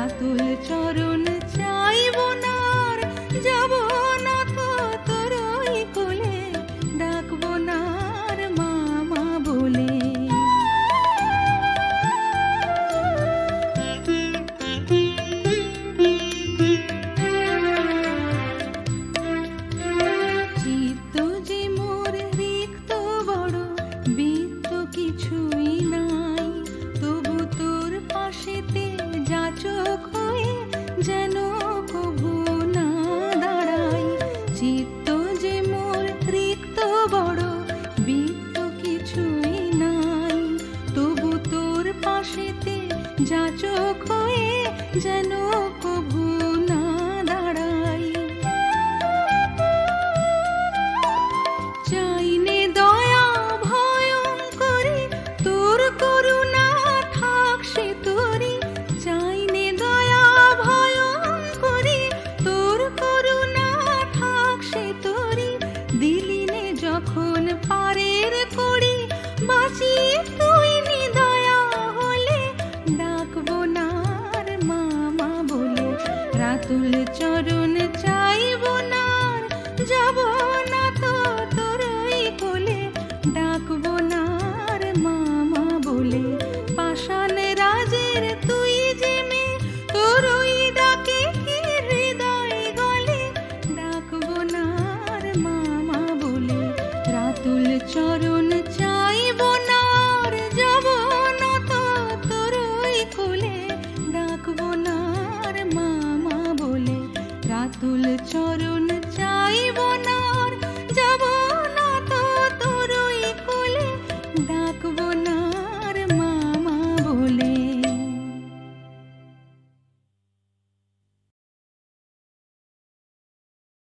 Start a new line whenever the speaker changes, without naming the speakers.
রাতুল চরণ চাইব না আর যাব না তো তোর ওই কোলে, ডাকবো না আর মামা বলে। চিত্ত যে মোর রিক্ত বড়, বৃত্ত কিছুই নাই, তবু তোর পাশেতে যাচক হয়ে যেন কভু না দাঁড়াই। চিত্ত যে মোর রিক্ত বড়, বৃত্ত কিছুই নাই, তবু তোর পাশেতে যাচক হয়ে যেন কভু না দাঁড়াই। চাইনে দয়া ভয়ঙ্করী, তোর করুণা থাক সে তোরি। চাইনে দয়া ভয়ঙ্করী, তোর করুণা থাক সে তোরি। দিলিনে যখন পারের করি, বাঁচি তুই নিদয়া হলে, ডাকবো না আর মামা বলে। রাতুল চরণ চাইব না আর যাব না তো তোর ওই কোলে, ডাকবো না আর মামা বলে। পাষাণ রাজের তুই যে মেয়ে, তোর ওই ডাকে কি হৃদয় গলে, ডাকবো না আর মামা বলে। রাতুল চরণ